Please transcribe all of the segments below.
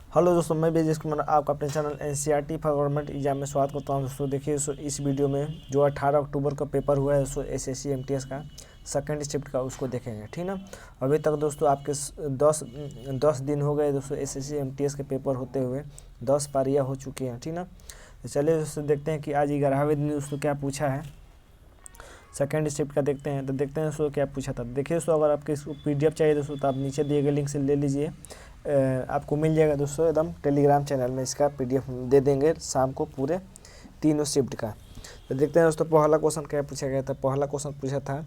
Hello दोस्तों, मैं ब्रजेश कुमार आपका अपने channel NCERT for government exam में स्वागत करता हूं। दोस्तों देखिए, इस वीडियो में जो 18 अक्टूबर का पेपर हुआ है दोस्तों एसएससी एमटीएस का सेकंड शिफ्ट का, उसको देखेंगे, ठीक ना। अभी तक दोस्तों आपके 10 दिन हो गए दोस्तों एसएससी एमटीएस के पेपर होते हुए, 10 पारियाँ हो चुकी हैं, ठीक ना। तो चलिए दोस्तों देखते हैं कि आज 11वें दिन दोस्तों क्या पूछा है। सेकंड शिफ्ट का देखते हैं, तो देखते हैं दोस्तों क्या पूछा था। देखिए दोस्तों, अगर आपके इसको पीडीएफ चाहिए दोस्तों तो आप नीचे दिए गए लिंक से ले लीजिए। आपको मिल जाएगा दोस्तों एकदम टेलीग्राम चैनल में, इसका पीडीएफ दे देंगे शाम को पूरे तीनों शिफ्ट का। तो देखते हैं दोस्तों पहला क्वेश्चन क्या पूछा गया था। पहला क्वेश्चन पूछा था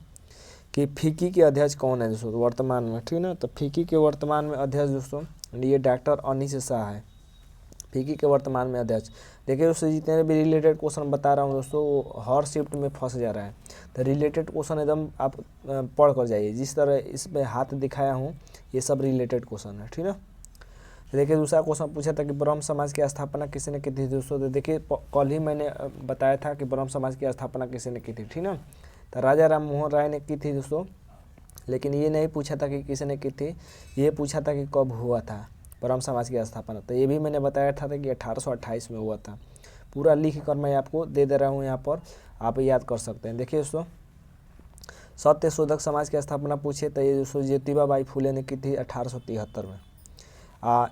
कि फिक्की के अध्यक्ष कौन है दोस्तों वर्तमान में, ठीक ना। तो फिक्की के वर्तमान में अध्यक्ष दोस्तों ये डॉक्टर अनीस शाह है, फिक्की के वर्तमान में अध्यक्ष। देखिए दोस्तों, जितने भी रिलेटेड क्वेश्चन बता रहा हूँ दोस्तों वो हर शिफ्ट में फंस जा रहा है। तो रिलेटेड क्वेश्चन एकदम आप पढ़ कर जाइए, जिस तरह इसमें हाथ दिखाया हूँ ये सब रिलेटेड क्वेश्चन है, ठीक ना। देखिए दूसरा क्वेश्चन पूछा था कि ब्रह्म समाज की स्थापना किसने की थी दोस्तों। तो देखिए कल ही मैंने बताया था कि ब्रह्म समाज की स्थापना किसने की थी, ठीक ना। तो राजा राम मोहन राय ने की थी दोस्तों, लेकिन ये नहीं पूछा था कि किसने की थी, ये पूछा था कि कब हुआ था ब्रह्म समाज की स्थापना। तो ये भी मैंने बताया था कि 1828 में हुआ था। पूरा लिख कर मैं आपको दे दे रहा हूँ यहाँ पर, आप याद कर सकते हैं। देखिए दोस्तों, सत्य शोधक समाज की स्थापना पूछे तो ये दोस्तों ज्योतिबा बाई फुले ने की थी 1873 में।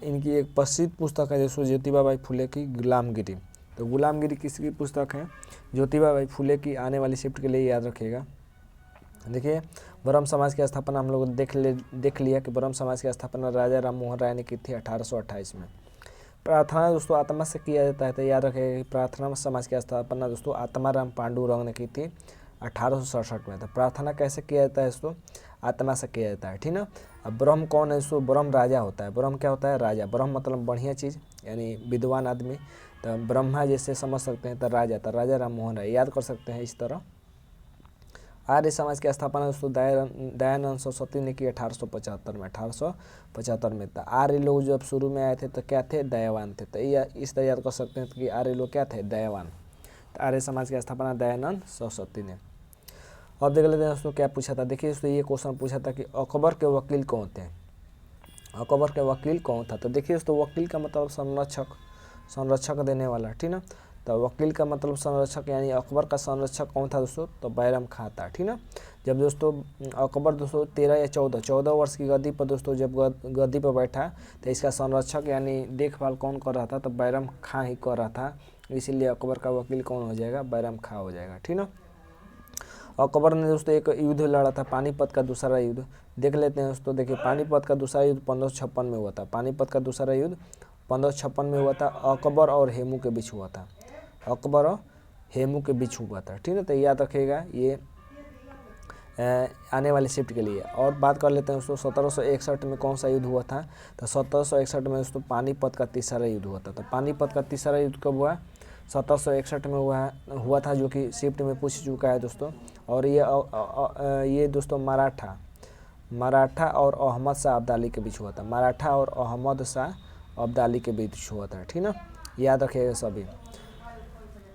इनकी एक प्रसिद्ध पुस्तक है दोस्तों ज्योतिबा बाई फुले की गुलामगिरी। तो गुलामगिरी किसकी पुस्तक है? ज्योतिबा बाई फुले की। आने वाली शिफ्ट के लिए याद रखिएगा। देखिए ब्रह्म समाज की स्थापना हम लोग देख लिया कि ब्रह्म समाज की स्थापना राजा राम मोहन राय ने की थी 1828 में। प्रार्थना दोस्तों आत्मा से किया जाता है, तो याद रखिएगा कि प्रार्थना समाज की स्थापना दोस्तों आत्माराम पांडुरंग ने की थी 1867 में। तो प्रार्थना कैसे किया जाता है दोस्तों? आत्मा से किया जाता है, ठीक ना। अब ब्रह्म कौन है दोस्तों? ब्रह्म राजा होता है। ब्रह्म क्या होता है? राजा। ब्रह्म मतलब बढ़िया चीज़, यानी विद्वान आदमी। तो ब्रह्मा जैसे समझ सकते हैं, तो राजा राम मोहन राय याद कर सकते हैं इस तरह। आर्य समाज की स्थापना दोस्तों दयानंद सरस्वती ने की 1875 में। 1875 में। तो आर्य लोग जब शुरू में आए थे तो क्या थे? दयावान थे। तो इस तरह याद कर सकते हैं कि आर्य लोग क्या थे? दयावान। तो आर्य समाज की स्थापना दयानंद सरस्वती ने। अब देख लेते हैं दोस्तों क्या पूछा था। देखिए दोस्तों ये क्वेश्चन पूछा था कि अकबर के वकील कौन थे? अकबर के वकील कौन था? तो देखिए दोस्तों वकील का मतलब संरक्षक देने वाला, ठीक ना। तो वकील का मतलब संरक्षक, यानी अकबर का संरक्षक कौन था दोस्तों? तो बैरम खां था, ठीक ना। जब दोस्तों अकबर दोस्तों 13 या 14 वर्ष की गद्दी पर दोस्तों जब गद्दी पर बैठा, तो इसका संरक्षक यानी देखभाल कौन कर रहा था? तो बैरम खां ही कर रहा था। इसीलिए अकबर का वकील कौन हो जाएगा? बैरम खां हो जाएगा, ठीक ना। अकबर ने दोस्तों एक युद्ध लड़ा था, पानीपत का दूसरा युद्ध। देख लेते हैं दोस्तों। देखिए पानीपत का दूसरा युद्ध 1556 में हुआ था। पानीपत का दूसरा युद्ध 1556 में हुआ था। अकबर और हेमू के बीच हुआ था। अकबर और हेमू के बीच हुआ था, ठीक है। तो याद रखिएगा ये आने वाले शिफ्ट के लिए। और बात कर लेते हैं दोस्तों 1761 में कौन सा युद्ध हुआ था? तो 1761 में दोस्तों पानीपत का तीसरा युद्ध हुआ था। तो पानीपत का तीसरा युद्ध कब हुआ? 1761 में हुआ था, जो कि शिफ्ट में पूछ चुका है दोस्तों। और ये दोस्तों मराठा और अहमद शाह अब्दाली के बीच हुआ था। मराठा और अहमद शाह अब्दाली के बीच हुआ था, ठीक ना। याद रखिएगा सभी।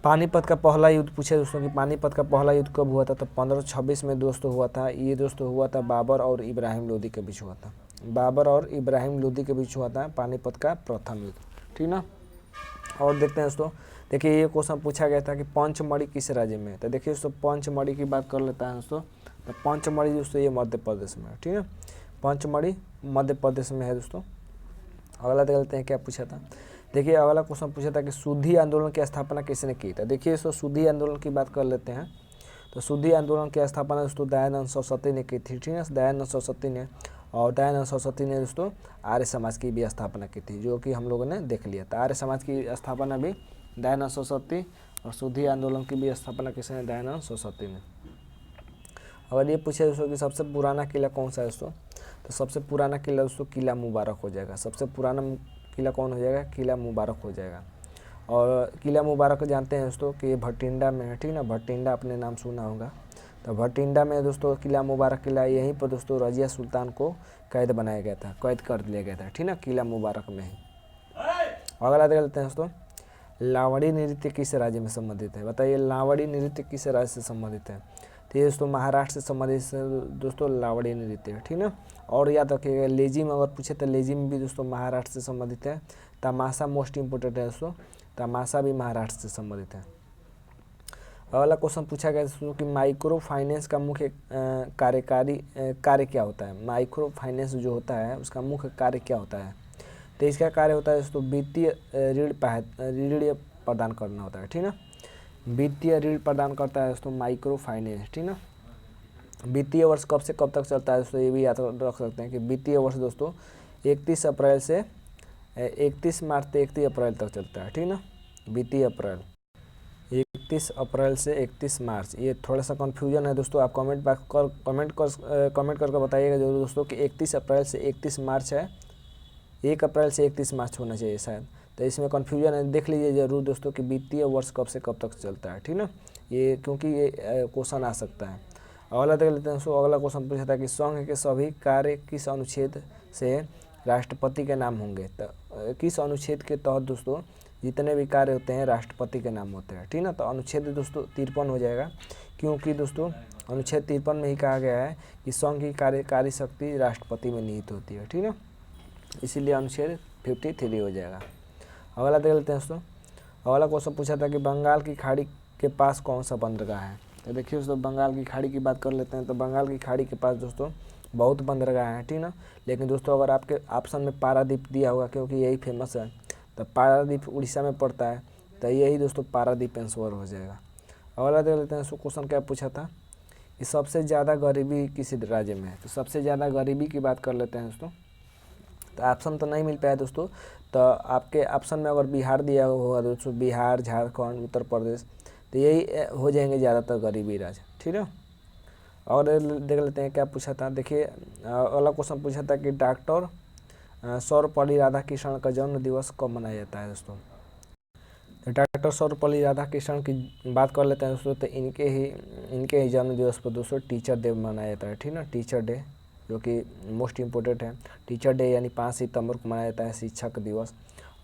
पानीपत का पहला युद्ध पूछे दोस्तों कि पानीपत का पहला युद्ध कब हुआ था? तो 1526 में दोस्तों हुआ था। ये दोस्तों हुआ था बाबर और इब्राहिम लोदी के बीच हुआ था। बाबर और इब्राहिम लोदी के बीच हुआ था पानीपत का प्रथम युद्ध, ठीक ना। और देखते हैं दोस्तों, देखिए ये क्वेश्चन पूछा गया था कि पंचमढ़ी किस राज्य में है? तो देखिए दोस्तों पंचमढ़ी की बात कर लेता है दोस्तों। तो पंचमढ़ी दोस्तों ये मध्य प्रदेश में है, ठीक है। पंचमढ़ी मध्य प्रदेश में है दोस्तों। अगला देख लेते हैं क्या पूछा था। देखिए अगला क्वेश्चन पूछा था कि शुद्धि आंदोलन की स्थापना किसने की? तो देखिए दोस्तों शुद्धि आंदोलन की बात कर लेते हैं। तो शुद्धि आंदोलन की स्थापना दोस्तों दयानंद सरस्वती ने की थी, ठीक है। दयानंद सरस्वती ने। और दयानंद सरस्वती ने दोस्तों आर्य समाज की भी स्थापना की थी, जो कि हम लोगों ने देख लिया था। आर्य समाज की स्थापना भी दयानंद सरस्वती, और शुद्धि आंदोलन की भी स्थापना किसने? दयानंद सरस्वती ने। अगर ये पूछे दोस्तों कि सबसे पुराना किला कौन सा है दोस्तों, तो सबसे पुराना किला दोस्तों किला मुबारक हो जाएगा। सबसे पुराना किला कौन हो जाएगा? किला मुबारक हो जाएगा। और किला मुबारक जानते हैं दोस्तों कि भटिंडा में है, ठीक ना। भटिंडा अपने नाम सुना होगा। तो भटिंडा में दोस्तों किला मुबारक किला, यहीं पर दोस्तों रजिया सुल्तान को कैद बनाया गया था, कैद कर दिया गया था, ठीक ना, किला मुबारक में ही। अगला देख लेते हैं दोस्तों, लावड़ी नृत्य किस राज्य में संबंधित है? बताइए लावड़ी नृत्य किस राज्य से संबंधित है? तो ये दोस्तों महाराष्ट्र से संबंधित दोस्तों लावड़ी नृत्य है, ठीक ना। और याद रखिएगा लेजिम अगर पूछे तो लेजिम भी दोस्तों महाराष्ट्र से संबंधित है। तमाशा मोस्ट इम्पोर्टेंट है दोस्तों, तमाशा भी महाराष्ट्र से संबंधित है। अगला क्वेश्चन पूछा गया दोस्तों कि माइक्रो फाइनेंस का मुख्य कार्य क्या होता है। माइक्रो फाइनेंस जो होता है उसका मुख्य कार्य क्या होता है। तो इसका कार्य होता है दोस्तों वित्तीय ऋण प्रदान करना होता है, ठीक ना। वित्तीय ऋण प्रदान करता है दोस्तों माइक्रो फाइनेंस, ठीक ना। वित्तीय वर्ष कब से कब तक चलता है दोस्तों, ये भी याद रख सकते हैं कि वित्तीय वर्ष दोस्तों 31 अप्रैल से 31 मार्च से 31 अप्रैल तक चलता है, ठीक ना। वित्तीय अप्रैल 31 अप्रैल से 31 मार्च। ये थोड़ा सा कन्फ्यूजन है दोस्तों, आप कमेंट करके बताइएगा जरूर दोस्तों कि 31 अप्रैल से 31 मार्च है, 1 अप्रैल से 31 मार्च होना चाहिए शायद। तो इसमें कन्फ्यूजन है, देख लीजिए जरूर दोस्तों कि वित्तीय वर्ष कब से कब तक चलता है, ठीक ना। ये क्योंकि ये क्वेश्चन आ सकता है। अगला देख लेते हैं दोस्तों। अगला क्वेश्चन पूछा था कि संघ के सभी कार्य किस अनुच्छेद से राष्ट्रपति के नाम होंगे। तो किस अनुच्छेद के तहत दोस्तों जितने भी कार्य होते हैं राष्ट्रपति के नाम होते हैं, ठीक ना। तो अनुच्छेद दोस्तों 53 हो जाएगा, क्योंकि दोस्तों अनुच्छेद 53 में ही कहा गया है कि संघ की कार्य शक्ति राष्ट्रपति में निहित होती है, ठीक ना। इसीलिए अनुच्छेद 53 हो जाएगा। अगला देख लेते हैं दोस्तों। अगला क्वेश्चन पूछा था कि बंगाल की खाड़ी के पास कौन सा बंदरगाह है। तो देखिए दोस्तों बंगाल की खाड़ी की बात कर लेते हैं। तो बंगाल की खाड़ी के पास दोस्तों बहुत बंदरगाह हैं, ठीक ना। लेकिन दोस्तों अगर आपके ऑप्शन में पारादीप दिया होगा क्योंकि यही फेमस है, तो पारादीप उड़ीसा में पड़ता है, तो यही दोस्तों पारादीप आंसर हो जाएगा। अगला देख लेते हैं दोस्तों। क्वेश्चन क्या पूछा था कि सबसे ज़्यादा गरीबी किस राज्य में है। तो सबसे ज़्यादा गरीबी की बात कर लेते हैं दोस्तों। तो ऑप्शन तो नहीं मिल पाया दोस्तों, तो आपके ऑप्शन में अगर बिहार दिया होगा दोस्तों, बिहार, झारखंड, उत्तर प्रदेश, तो यही हो जाएंगे ज़्यादातर गरीबी राज्य, ठीक है। और देख लेते हैं क्या पूछा था। देखिए अगला क्वेश्चन पूछा था कि डॉक्टर सर्वपल्ली राधाकृष्णन का जन्म दिवस कब मनाया जाता है दोस्तों। डॉक्टर सर्वपल्ली राधाकृष्णन की बात कर लेते हैं दोस्तों। तो इनके ही जन्म दिवस पर दोस्तों टीचर डे मनाया जाता है, ठीक ना। टीचर डे जो कि मोस्ट इम्पोर्टेंट है। टीचर डे यानी 5 सितंबर को मनाया जाता है शिक्षक दिवस।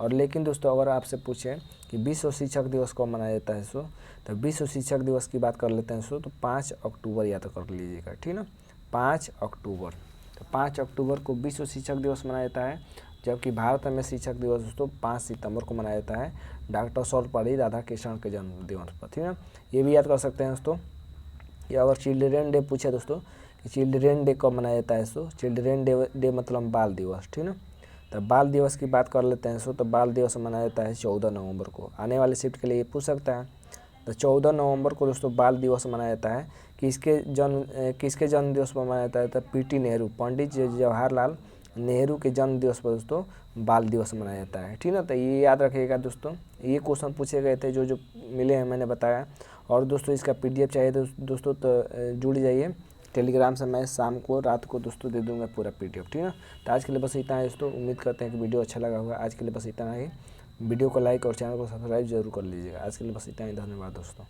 और लेकिन दोस्तों अगर आपसे पूछें कि विश्व शिक्षक दिवस कब मनाया जाता है दोस्तों, तो विश्व शिक्षक दिवस की बात कर लेते हैं दोस्तों। तो 5 अक्टूबर याद कर लीजिएगा, ठीक ना। 5 अक्टूबर, तो 5 अक्टूबर को विश्व शिक्षक दिवस मनाया जाता है, जबकि भारत में शिक्षक दिवस दोस्तों 5 सितंबर को मनाया जाता है डॉक्टर सर्वपल्ली राधाकृष्णन के जन्म दिवस पर, ठीक ना। ये भी याद कर सकते हैं दोस्तों। या अगर चिल्ड्रेन डे पूछे दोस्तों कि चिल्ड्रेन डे कब मनाया जाता है दोस्तों, चिल्ड्रेन डे मतलब बाल दिवस, ठीक ना। तो बाल दिवस की बात कर लेते हैं दोस्तों। तो बाल दिवस मनाया जाता है 14 नवंबर को। आने वाले शिफ्ट के लिए ये पूछ सकता है। तो 14 नवंबर को दोस्तों बाल दिवस मनाया जाता है। किसके जन्म दिवस पर मनाया जाता है। तो पीटी नेहरू, पंडित जवाहरलाल नेहरू के जन्म दिवस पर दोस्तों बाल दिवस मनाया जाता है, ठीक ना। तो ये याद रखिएगा दोस्तों। ये क्वेश्चन पूछे गए थे जो मिले हैं मैंने बताया। और दोस्तों इसका PDF चाहिए दोस्तों तो जुड़ जाइए टेलीग्राम से। मैं शाम को रात को दोस्तों दे दूंगा पूरा PDF, ठीक है। तो आज के लिए बस इतना है दोस्तों। उम्मीद करते हैं कि वीडियो अच्छा लगा होगा। आज के लिए बस इतना ही। वीडियो को लाइक और चैनल को सब्सक्राइब जरूर कर लीजिएगा। आज के लिए बस इतना ही। धन्यवाद दोस्तों।